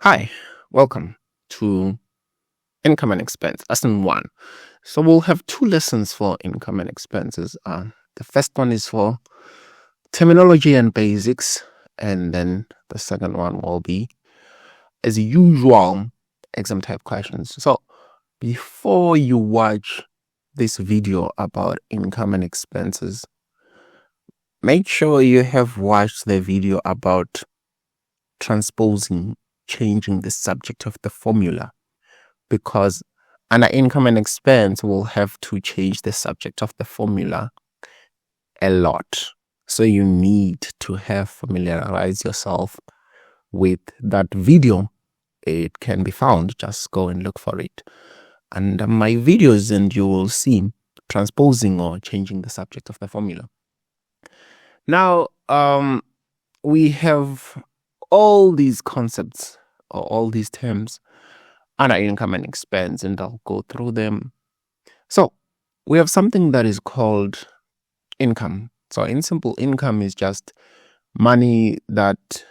Hi, welcome to income and expense, lesson one. So we'll have two lessons for income and expenses. The first one is for terminology and basics, and then the second one will be, as usual, exam type questions. So before you watch this video about income and expenses, make sure you have watched the video about changing the subject of the formula, because under income and expense we'll have to change the subject of the formula a lot. So you need to have familiarize yourself with that video. It can be found, just go and look for it under my videos and you will see transposing or changing the subject of the formula. Now we have all these concepts or all these terms under income and expense, and I'll go through them. So we have something that is called income. So in simple, income is just money that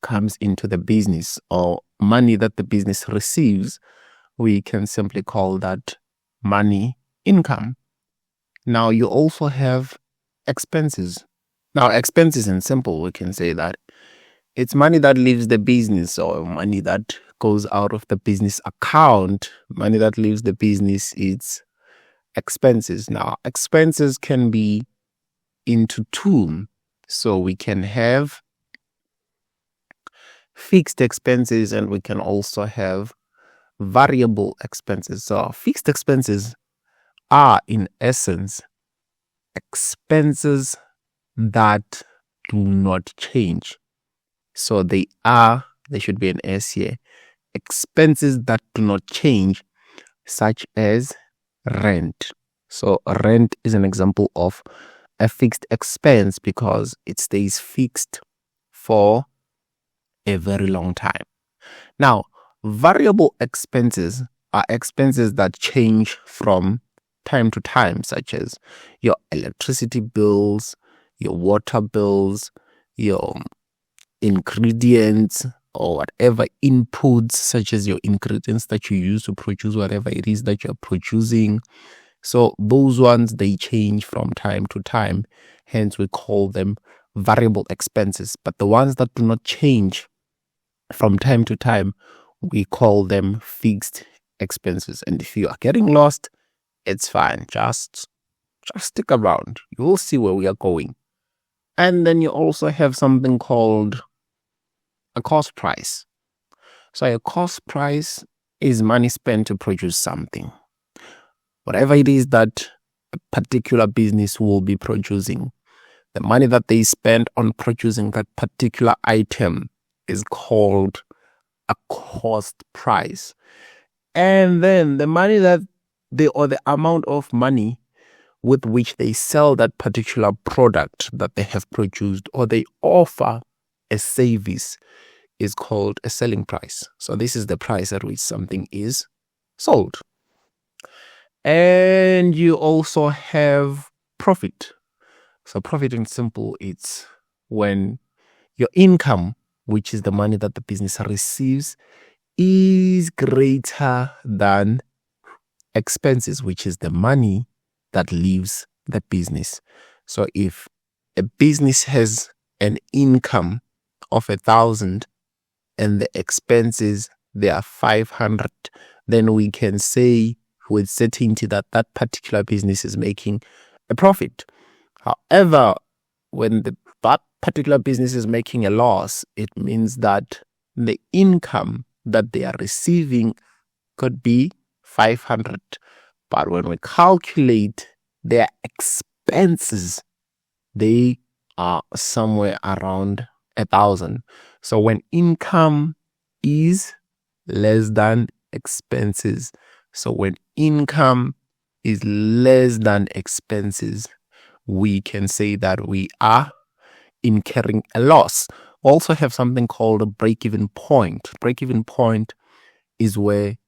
comes into the business or money that the business receives. We can simply call that money income. Now you also have expenses. Now expenses in simple, we can say that it's money that leaves the business or money that goes out of the business account. Money that leaves the business, it's expenses. Now expenses can be into two. So we can have fixed expenses and we can also have variable expenses. So fixed expenses are in essence expenses that do not change. So there should be an S here. Expenses that do not change, such as rent. So rent is an example of a fixed expense because it stays fixed for a very long time. Now, variable expenses are expenses that change from time to time, such as your electricity bills, your water bills, your ingredients, or whatever inputs, such as your ingredients that you use to produce whatever it is that you're producing. So those ones, they change from time to time. Hence, we call them variable expenses. But the ones that do not change from time to time, we call them fixed expenses. And if you are getting lost, it's fine. Just stick around. You will see where we are going. And then you also have something called a cost price. So a cost price is money spent to produce something. Whatever it is that a particular business will be producing, the money that they spend on producing that particular item is called a cost price. And then the money that the amount of money with which they sell that particular product that they have produced or they offer a service is called a selling price. So this is the price at which something is sold. And you also have profit. So profit in simple, it's when your income, which is the money that the business receives, is greater than expenses, which is the money that leaves the business. So if a business has an income of 1,000 and the expenses, they are 500, then we can say with certainty that that particular business is making a profit. However, when that particular business is making a loss, it means that the income that they are receiving could be 500. But when we calculate their expenses, they are somewhere around 1,000. So when income is less than expenses, we can say that we are incurring a loss. We also have something called a break-even point. Break-even point is where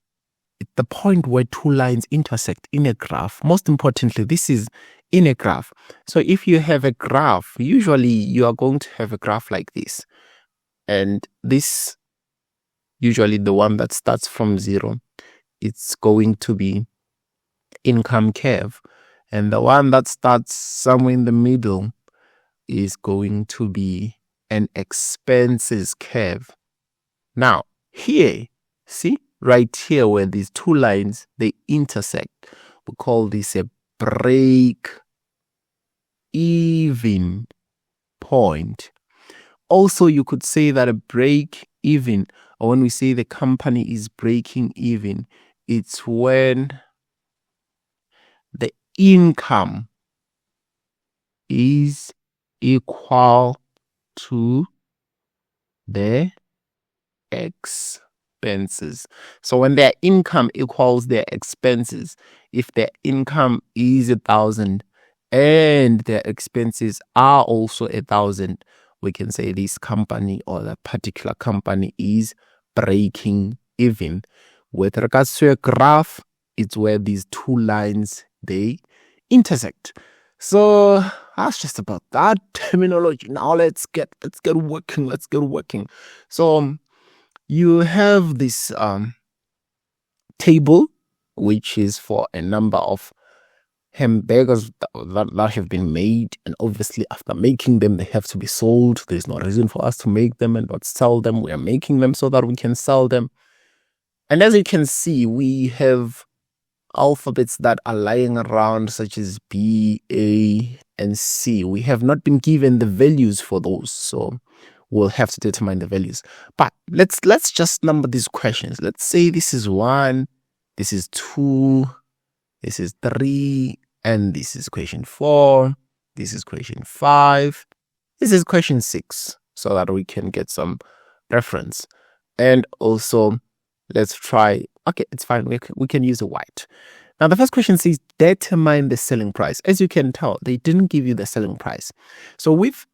the point where two lines intersect in a graph. Most importantly, this is in a graph. So if you have a graph, usually you are going to have a graph like this. And this usually the one that starts from 0, it's going to be income curve. And the one that starts somewhere in the middle is going to be an expenses curve. Now, here, see, right here where these two lines, they intersect, we call this a break-even point. Also, you could say that a break-even, or when we say the company is breaking even, it's when the income is equal to the expenses. So when their income equals their expenses, if their income is 1,000 and their expenses are also 1,000, we can say this company or that particular company is breaking even. With regards to a graph, it's where these two lines, they intersect. So that's just about that terminology. Now let's get working. So you have this table, which is for a number of hamburgers that have been made, and obviously after making them, they have to be sold. There's no reason for us to make them and not sell them. We are making them so that we can sell them. And as you can see, we have alphabets that are lying around, such as B, A, and C. We have not been given the values for those, so we'll have to determine the values. But let's just number these questions. Let's say this is 1, this is 2, this is 3, and this is question 4, this is question 5, this is question 6, so that we can get some reference. And also, let's try, okay, it's fine, we can use a white. Now, the first question says, determine the selling price. As you can tell, they didn't give you the selling price. So with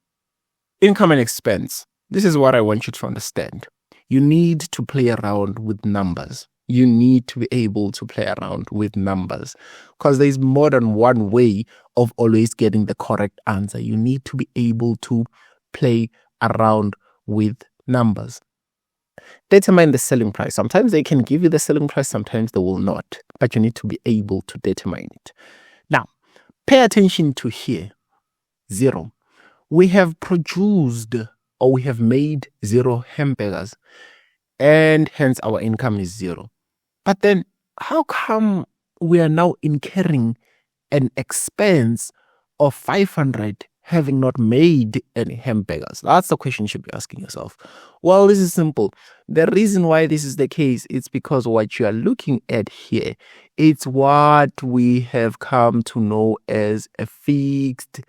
income and expense, this is what I want you to understand. You need to play around with numbers. You need to be able to play around with numbers, because there's more than one way of always getting the correct answer. You need to be able to play around with numbers. Determine the selling price. Sometimes they can give you the selling price, sometimes they will not, but you need to be able to determine it. Now, pay attention to here, 0. We have produced, or we have made 0 hamburgers, and hence our income is 0. But then, how come we are now incurring an expense of 500 having not made any hamburgers? That's the question you should be asking yourself. Well, this is simple. The reason why this is the case is because what you are looking at here, it's what we have come to know as a fixed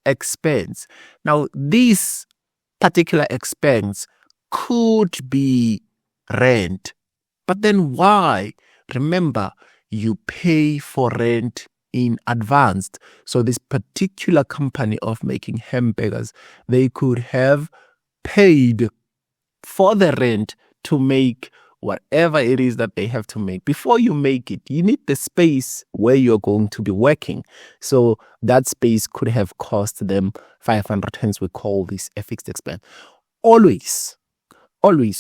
expense. Now, this particular expense could be rent, but then why? Remember, you pay for rent in advance. So this particular company of making hamburgers, they could have paid for the rent to make whatever it is that they have to make. Before you make it, you need the space where you're going to be working. So that space could have cost them 500, hence we call this a fixed expense. Always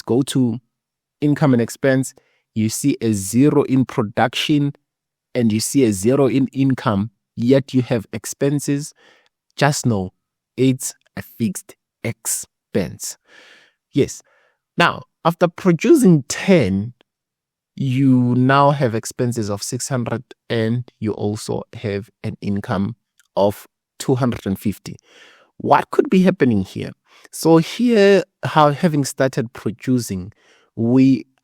go to income and expense. You see a 0 in production and you see a 0 in income, yet you have expenses. Just know it's a fixed expense. Yes. Now, after producing 10, you now have expenses of 600 and you also have an income of 250. What could be happening here? So here, having started producing,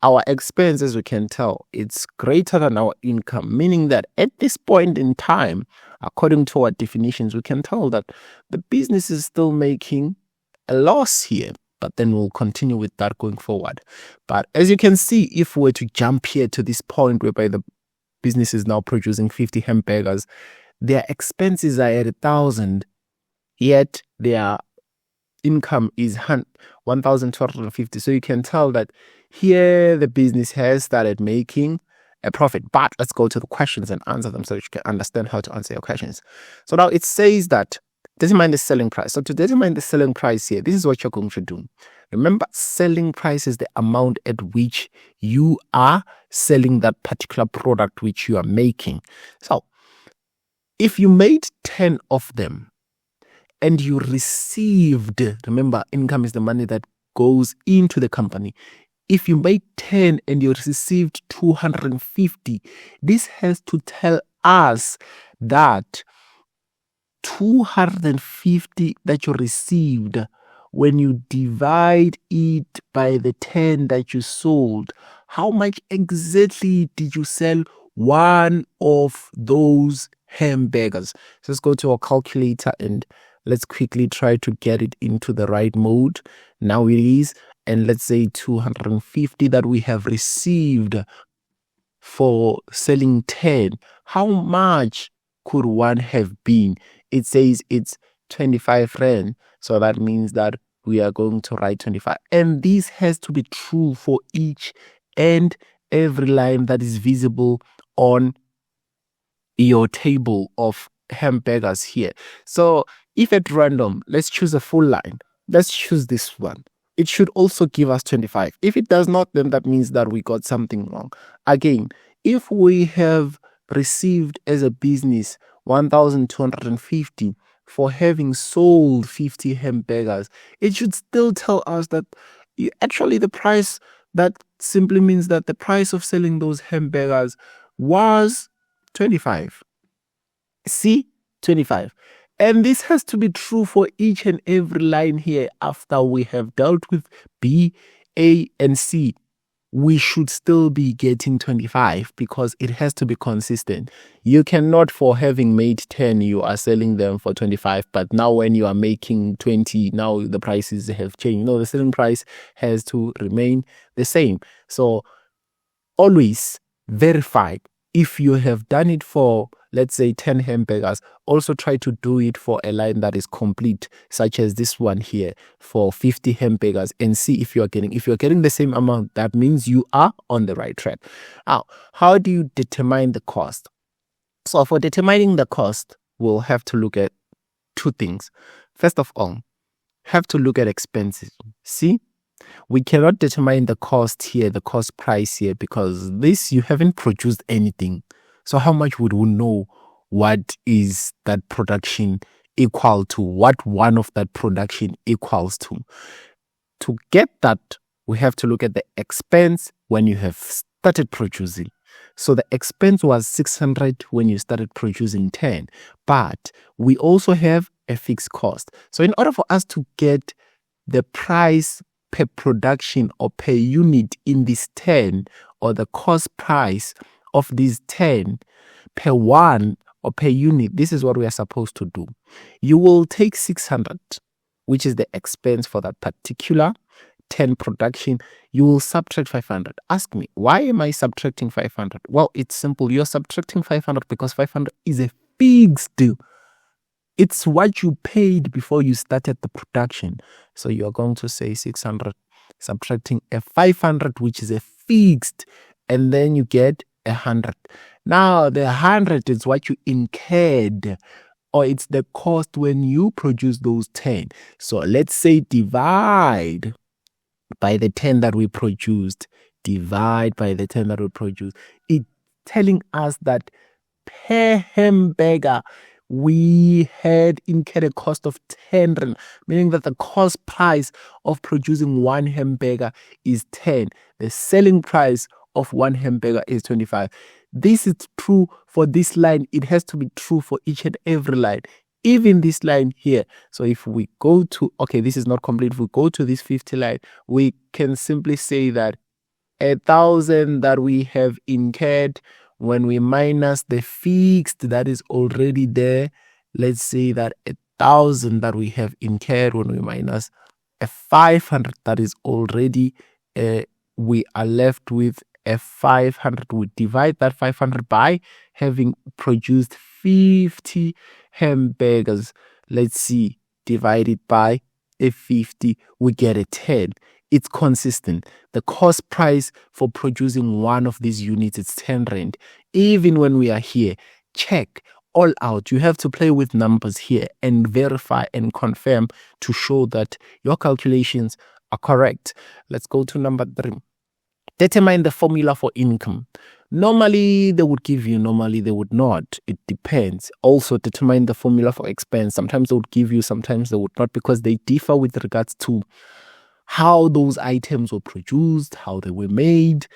our expense, as we can tell, it's greater than our income, meaning that at this point in time, according to our definitions, we can tell that the business is still making a loss here, but then we'll continue with that going forward. But as you can see, if we were to jump here to this point whereby the business is now producing 50 hamburgers, their expenses are at 1,000, yet their income is 1,250. So you can tell that here the business has started making a profit. But let's go to the questions and answer them so that you can understand how to answer your questions. So now it says that determine the selling price. So to determine the selling price here, this is what you're going to do. Remember, selling price is the amount at which you are selling that particular product which you are making. So if you made 10 of them and you received, remember, income is the money that goes into the company. If you made 10 and you received 250, this has to tell us that 250 that you received, when you divide it by the 10 that you sold, how much exactly did you sell one of those hamburgers? So let's go to our calculator and let's quickly try to get it into the right mode. Now it is, and let's say 250 that we have received for selling 10. How much could one have been? It says it's 25 rand. So that means that we are going to write 25. And this has to be true for each and every line that is visible on your table of hamburgers here. So if at random, let's choose a full line. Let's choose this one. It should also give us 25. If it does not, then that means that we got something wrong. Again, if we have received as a business 1,250 for having sold 50 hamburgers, it should still tell us that actually the price, that simply means that the price of selling those hamburgers was 25. See, 25. And this has to be true for each and every line here. After we have dealt with B, A, and C, we should still be getting 25 because it has to be consistent. You cannot, for having made 10, you are selling them for 25, but now when you are making 20, now the prices have changed. No, the selling price has to remain the same. So always verify. If you have done it for, let's say, 10 hamburgers, also try to do it for a line that is complete, such as this one here for 50 hamburgers, and see if you're getting the same amount. That means you are on the right track. Now, how do you determine the cost? So for determining the cost, we'll have to look at two things. First of all, have to look at expenses. See? We cannot determine the cost here, the cost price here, because this, you haven't produced anything. So how much would we know what is that production equal to, what one of that production equals to? To get that, we have to look at the expense when you have started producing. So the expense was 600 when you started producing 10, but we also have a fixed cost. So in order for us to get the price per production or per unit in this 10, or the cost price of these 10 per one or per unit, this is what we are supposed to do. You will take 600, which is the expense for that particular 10 production. You will subtract 500. Ask me, why am I subtracting 500? Well, it's simple. You're subtracting 500 because 500 is a fixed deal. It's what you paid before you started the production. So you're going to say 600, subtracting a 500, which is a fixed, and then you get 100. Now, the 100 is what you incurred, or it's the cost when you produce those 10. So let's say divide by the 10 that we produced. Divide by the 10 that we produced. It's telling us that per hamburger, we had incurred a cost of 10 rand, meaning that the cost price of producing one hamburger is 10. The selling price of one hamburger is 25. This is true for this line. It has to be true for each and every line, even this line here. So if we go to, okay, this is not complete. If we go to this 50 line, we can simply say that 1,000 that we have incurred, when we minus the fixed that is already there, let's say that 1,000 that we have incurred, when we minus a 500 that is already, we are left with a 500. We divide that 500 by having produced 50 hamburgers. Let's see, divided by a 50, we get a 10. It's consistent. The cost price for producing one of these units is 10 rand. Even when we are here, check all out. You have to play with numbers here and verify and confirm to show that your calculations are correct. Let's go to number 3. Determine the formula for income. Normally, they would give you, normally they would not. It depends. Also, determine the formula for expense. Sometimes they would give you, sometimes they would not, because they differ with regards to how those items were produced, how they were made,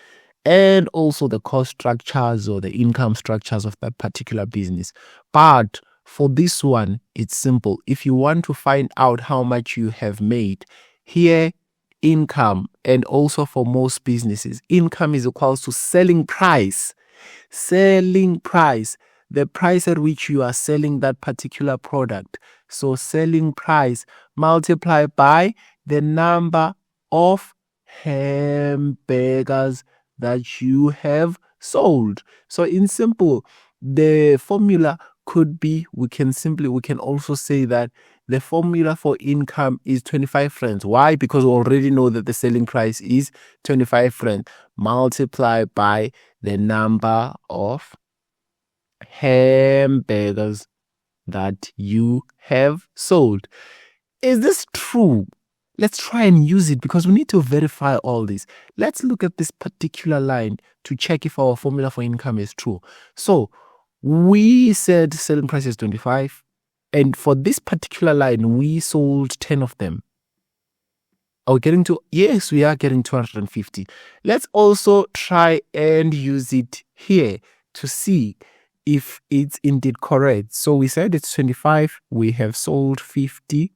and also the cost structures or the income structures of that particular business. But for this one, it's simple. If you want to find out how much you have made, here, income, and also for most businesses, income is equals to selling price. Selling price, the price at which you are selling that particular product. So selling price multiplied by the number of hamburgers that you have sold. So in simple, the formula could be, we can also say that the formula for income is 25 rands. Why? Because we already know that the selling price is 25 rands multiplied by the number of hamburgers that you have sold. Is this true? Let's try and use it because we need to verify all this. Let's look at this particular line to check if our formula for income is true. So we said selling price is 25. And for this particular line, we sold 10 of them. Are we getting to? Yes, we are getting 250. Let's also try and use it here to see if it's indeed correct. So we said it's 25. We have sold 50.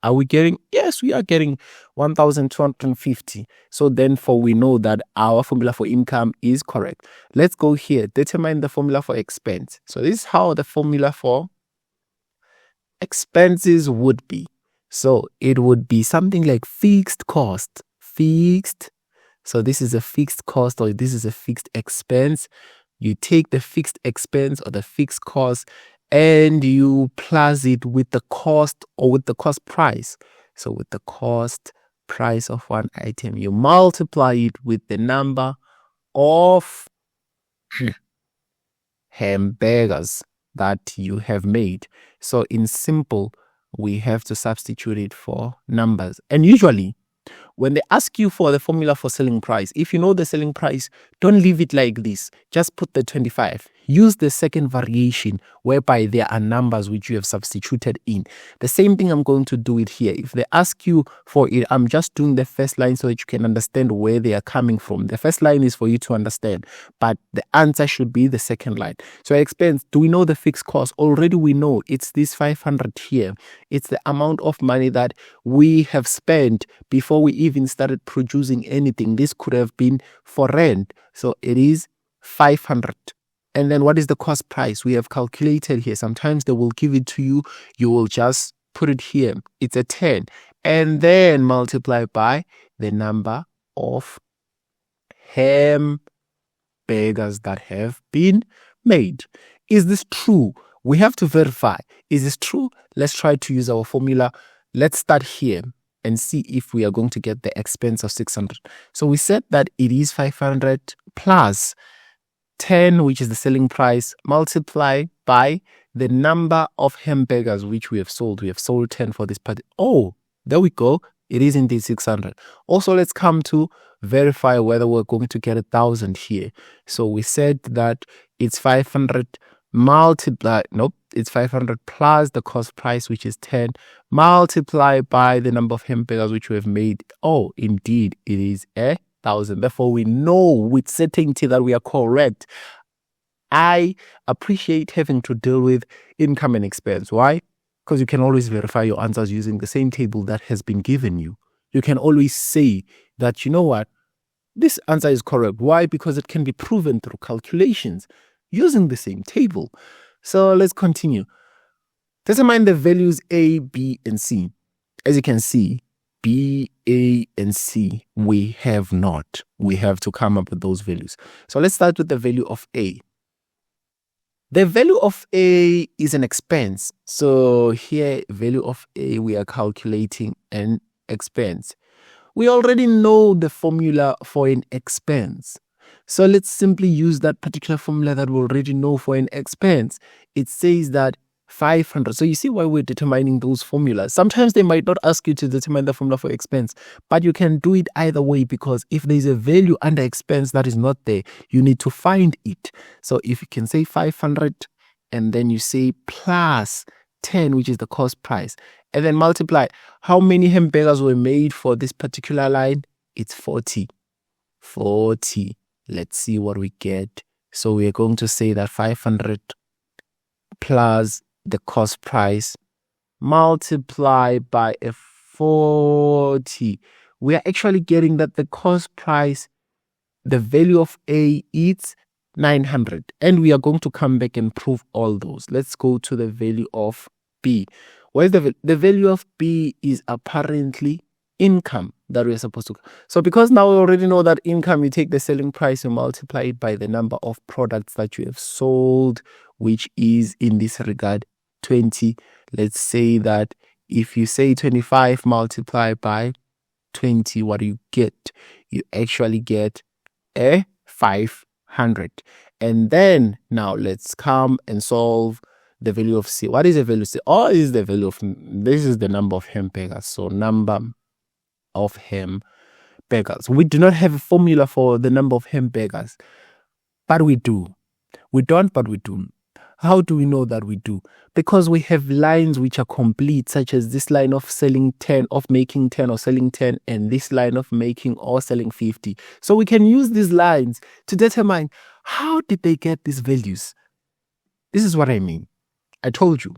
Are we getting? Yes, we are getting 1,250. So then we know that our formula for income is correct. Let's go here. Determine the formula for expense. So this is how the formula for expenses would be. So it would be something like fixed cost. Fixed. So this is a fixed cost or this is a fixed expense. You take the fixed expense or the fixed cost and you plus it with the cost or with the cost price. So with the cost price of one item, you multiply it with the number of hamburgers that you have made. So in simple, we have to substitute it for numbers. And usually, when they ask you for the formula for selling price, if you know the selling price, don't leave it like this. Just put the 25. Use the second variation whereby there are numbers which you have substituted in. The same thing I'm going to do it here. If they ask you for it, I'm just doing the first line so that you can understand where they are coming from. The first line is for you to understand, but the answer should be the second line. So expense, do we know the fixed cost? Already we know it's this 500 here. It's the amount of money that we have spent before we even started producing anything. This could have been for rent. So it is 500. And then what is the cost price? We have calculated here. Sometimes they will give it to you. You will just put it here. It's a 10. And then multiply by the number of hamburgers that have been made. Is this true? We have to verify. Is this true? Let's try to use our formula. Let's start here and see if we are going to get the expense of 600. So we said that it is 500 plus 10, which is the selling price, multiply by the number of hamburgers which we have sold. We have sold 10 for this part. Oh, there we go. It is indeed 600. Also, let's come to verify whether we're going to get 1,000 here. So we said that it's 500 it's 500 plus the cost price, which is 10, multiplied by the number of hamburgers which we have made. Oh, indeed, it is 1,000. Therefore, we know with certainty that we are correct. I appreciate having to deal with income and expense. Why? Because you can always verify your answers using the same table that has been given you. You can always say that, you know what, this answer is correct. Why? Because it can be proven through calculations using the same table. So let's continue. Determine the values A, B, and C. As you can see, B, A, and C, we have not. We have to come up with those values. So let's start with the value of A. The value of A is an expense. So here, value of A, we are calculating an expense. We already know the formula for an expense. So let's simply use that particular formula that we already know for an expense. It says that 500. So you see why we're determining those formulas. Sometimes they might not ask you to determine the formula for expense, but you can do it either way, because if there's a value under expense that is not there, you need to find it. So if you can say 500 and then you say plus 10, which is the cost price, and then multiply how many hamburgers were made for this particular line, it's 40. 40. Let's see what we get. So we are going to say that 500 plus the cost price multiplied by a 40. We are actually getting that the cost price, the value of A is 900. And we are going to come back and prove all those. Let's go to the value of B. Where's the value of B is apparently income that we're supposed to. So because now we already know that income, you take the selling price, you multiply it by the number of products that you have sold, which is in this regard 20. Let's say that if you say 25 multiplied by 20, what do you get? You actually get a 500. And then now let's come and solve the value of C. What is the value of C? Or is the value of, this is the number of hamburgers. So number of hamburgers. We do not have a formula for the number of hamburgers, but we do. We don't, but we do. How do we know that we do? Because we have lines which are complete, such as this line of selling 10, of making 10 or selling 10, and this line of making or selling 50. So we can use these lines to determine how did they get these values. This is what I mean. I told you,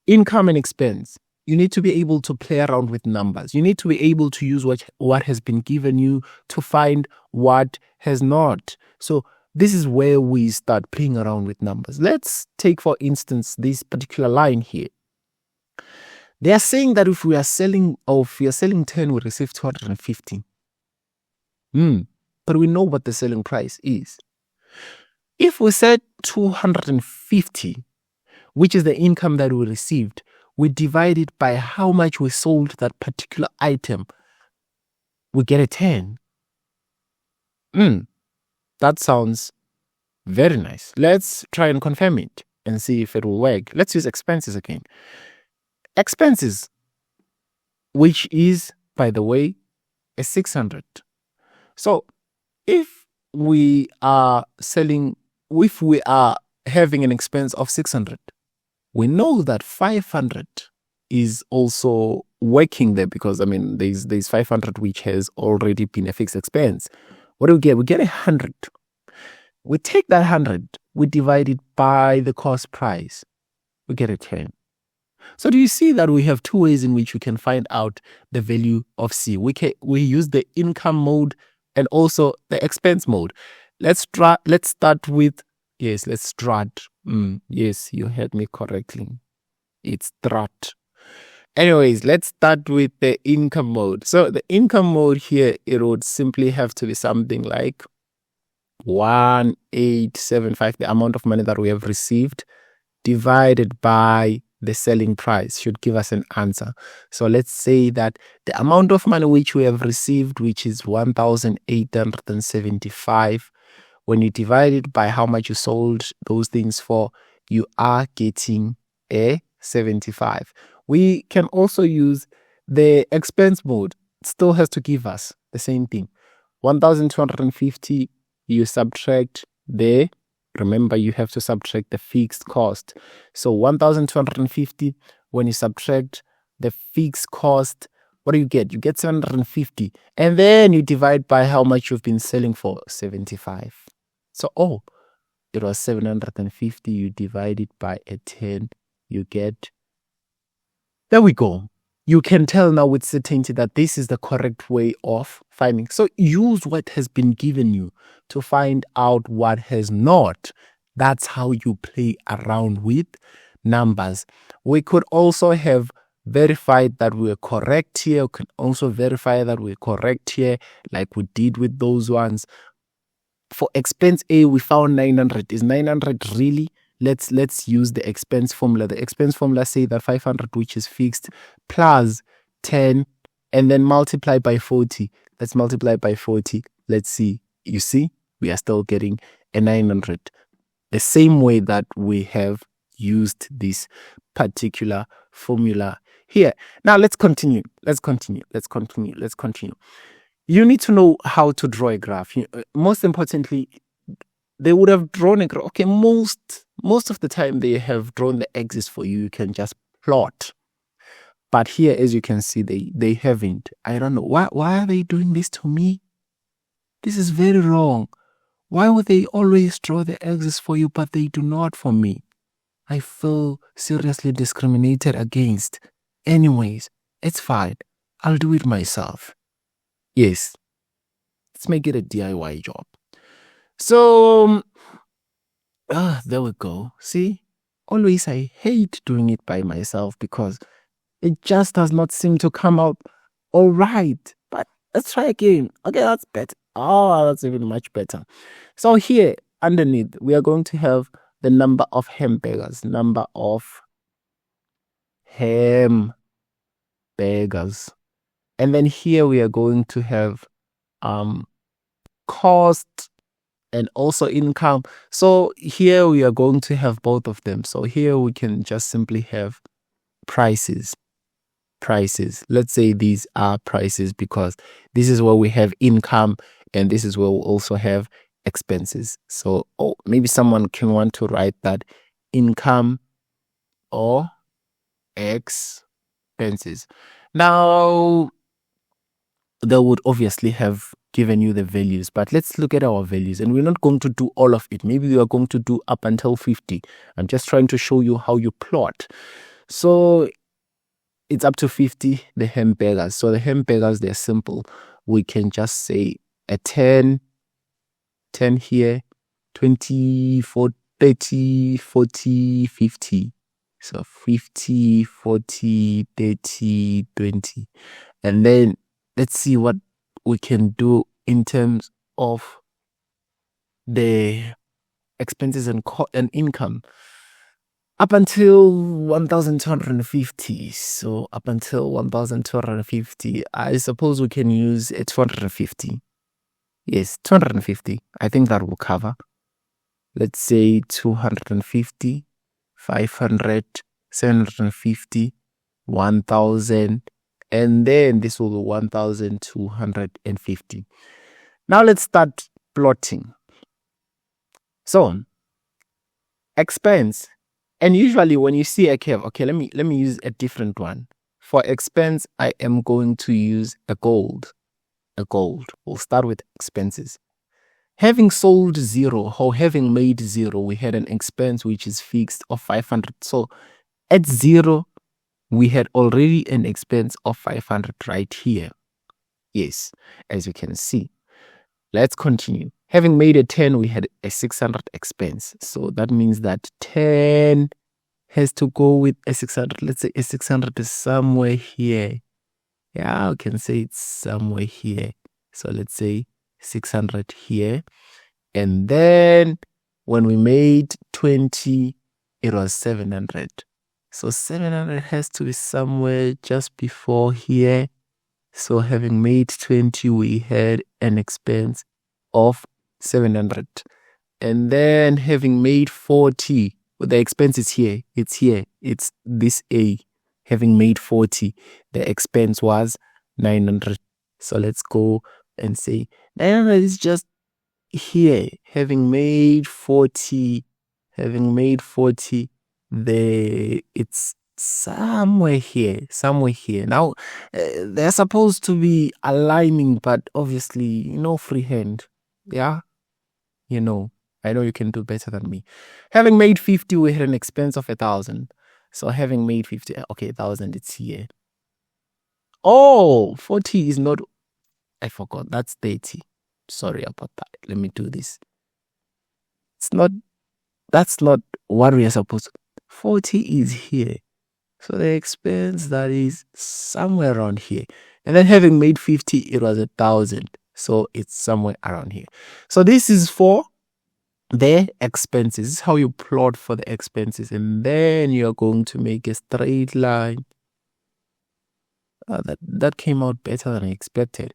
income and expense. You need to be able to play around with numbers. You need to be able to use what has been given you to find what has not. So this is where we start playing around with numbers. Let's take, for instance, this particular line here. They are saying that if we are selling, or if we are selling 10, we receive 250. But we know what the selling price is. If we said 250, which is the income that we received, we divide it by how much we sold that particular item, we get a 10. That sounds very nice. Let's try and confirm it and see if it will work. Let's use expenses again. Expenses, which is, by the way, a 600. So if we are having an expense of 600, we know that 500 is also working there, because there's 500 which has already been a fixed expense. What do we get? We get 100. We take that 100, we divide it by the cost price, we get a 10. So do you see that we have two ways in which we can find out the value of C? We use the income mode and also the expense mode. Let's start with, yes, let's start. Yes, you heard me correctly. It's strat. Anyways, let's start with the income mode. So the income mode here, it would simply have to be something like 1875, the amount of money that we have received, divided by the selling price should give us an answer. So let's say that the amount of money which we have received, which is 1,875, when you divide it by how much you sold those things for, you are getting a 75. We can also use the expense mode. It still has to give us the same thing. 1,250, you subtract the, remember you have to subtract the fixed cost. So 1,250, when you subtract the fixed cost, what do you get? You get 750. And then you divide by how much you've been selling for, 75. So, it was 750. You divide it by a 10. You get, there we go. You can tell now with certainty that this is the correct way of finding. So use what has been given you to find out what has not. That's how you play around with numbers. We could also have verified that we were correct here. We can also verify that we're correct here, like we did with those ones. For expense A, we found 900. Is 900 really? Let's use the expense formula. The expense formula say that 500, which is fixed, plus 10, and then multiply by 40. Let's multiply by 40. Let's see. You see, we are still getting a 900. The same way that we have used this particular formula here. Now let's continue. You need to know how to draw a graph. Most importantly, they would have drawn a graph. Okay, most of the time they have drawn the axis for you. You can just plot. But here, as you can see, they haven't. I don't know. Why are they doing this to me? This is very wrong. Why would they always draw the axis for you, but they do not for me? I feel seriously discriminated against. Anyways, it's fine. I'll do it myself. Yes. Let's make it a DIY job. So, there we go. See? Always I hate doing it by myself because it just does not seem to come out all right. But let's try again. Okay, that's better. Oh, that's even much better. So here, underneath, we are going to have the number of hamburgers. Number of hamburgers. And then here we are going to have cost and also income. So here we are going to have both of them. So here we can just simply have prices. Let's say these are prices because this is where we have income and this is where we also have expenses. So maybe someone can want to write that income or expenses. Now they would obviously have given you the values, but let's look at our values, and we're not going to do all of it. Maybe we are going to do up until 50. I'm just trying to show you how you plot. So it's up to 50, the hamburgers. So the hamburgers, they're simple. We can just say a 10 here, 20, 40, 30, 40, 50. So 50, 40, 30, 20. And then let's see what we can do in terms of the expenses and income. Up until 1,250. So up until 1,250, I suppose we can use a 250. Yes, 250. I think that will cover. Let's say 250, 500, 750, 1,000, and then this will be 1,250. Now let's start plotting. So expense. And usually when you see a curve, okay, let me use a different one. For expense, I am going to use a gold. We'll start with expenses. Having sold 0 or having made 0, we had an expense which is fixed of 500. So at 0, we had already an expense of 500 right here. Yes, as you can see. Let's continue. Having made a 10, we had a 600 expense. So that means that 10 has to go with a 600. Let's say a 600 is somewhere here. Yeah, I can say it's somewhere here. So let's say 600 here. And then when we made 20, it was 700. So 700 has to be somewhere just before here. So having made 20, we had an expense of 700. And then having made 40, the expense is here. It's here. It's this A. Having made 40, the expense was 900. So let's go and say 900 is just here. Having made 40, it's somewhere here. Now, they're supposed to be aligning, but obviously, freehand. Yeah, I know you can do better than me. Having made 50, we had an expense of 1,000. So having made 50, okay, 1,000, it's here. Oh, 40 is not, I forgot, that's 30. Sorry about that. Let me do this. That's not what we are supposed to. 40 is here. So the expense that is somewhere around here. And then having made 50, it was 1,000. So it's somewhere around here. So this is for the expenses. This is how you plot for the expenses. And then you're going to make a straight line. That came out better than I expected.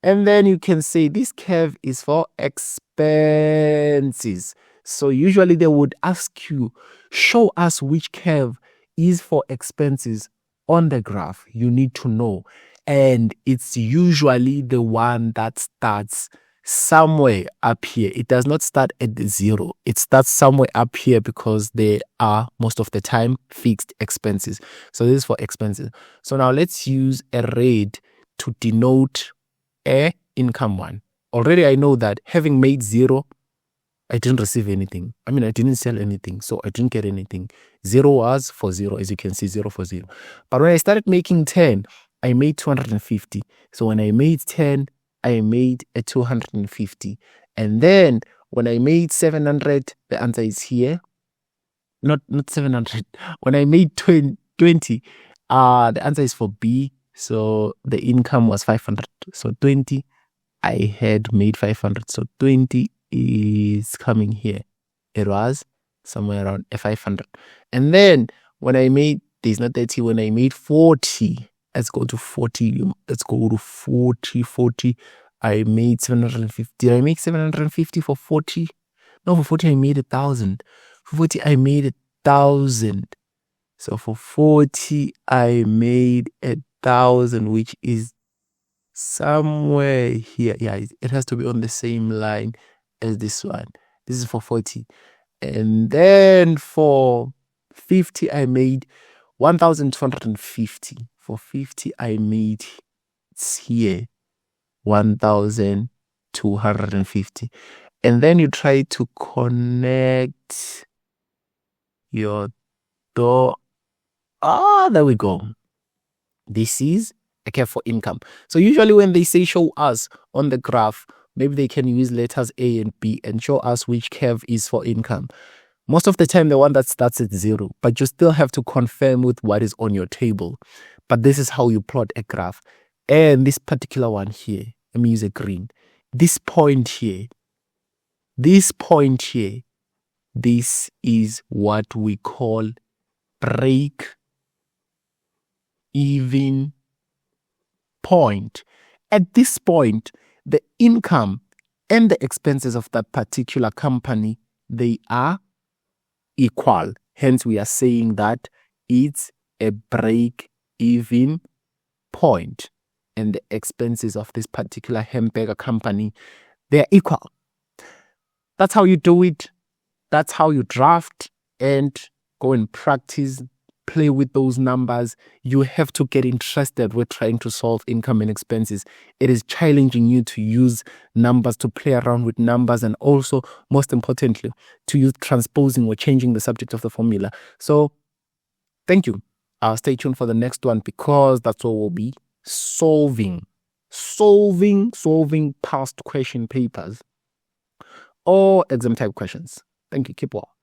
And then you can say this curve is for expenses. So usually they would ask you, show us which curve is for expenses on the graph. You need to know. And it's usually the one that starts somewhere up here. It does not start at the zero. It starts somewhere up here because they are most of the time fixed expenses. So this is for expenses. So now let's use a red to denote a income one. Already I know that having made zero, I didn't receive anything. I mean, I didn't sell anything, so I didn't get anything. Zero was for zero, as you can see, 0 for 0. But when I started making 10, I made 250. So when I made 10, I made a 250. And then when I made 700, the answer is here. Not 700. When I made 20, the answer is for B. So the income was 500. So 20, I had made 500. So 20 is coming here. It was somewhere around 500. And then when I made, there's not 30, when I made 40, let's go to 40. Let's go to 40. I made 750. Did I make 750 for 40? No, for 40, I made 1,000. For 40, I made 1,000. So for 40, I made 1,000, which is somewhere here. Yeah, it has to be on the same line as this one. This is for 40. And then for 50, I made 1,250. For 50, I made, it's here, 1,250. And then you try to connect your door. There we go. This is a curve for income. So usually when they say show us on the graph, maybe they can use letters A and B and show us which curve is for income. Most of the time, the one that starts at 0, but you still have to confirm with what is on your table. But this is how you plot a graph. And this particular one here, let me use a green. This point here, this is what we call break-even point. At this point, the income and the expenses of that particular company, they are equal. Hence, we are saying that it's a break-even point. And the expenses of this particular hamburger company, they're equal. That's how you do it. That's how you draft and go and practice, play with those numbers. You have to get interested with trying to solve income and expenses. It is challenging you to use numbers, to play around with numbers, and also, most importantly, to use transposing or changing the subject of the formula. So, thank you. Stay tuned for the next one, because that's what we'll be solving past question papers or exam type questions. Thank you. Keep well.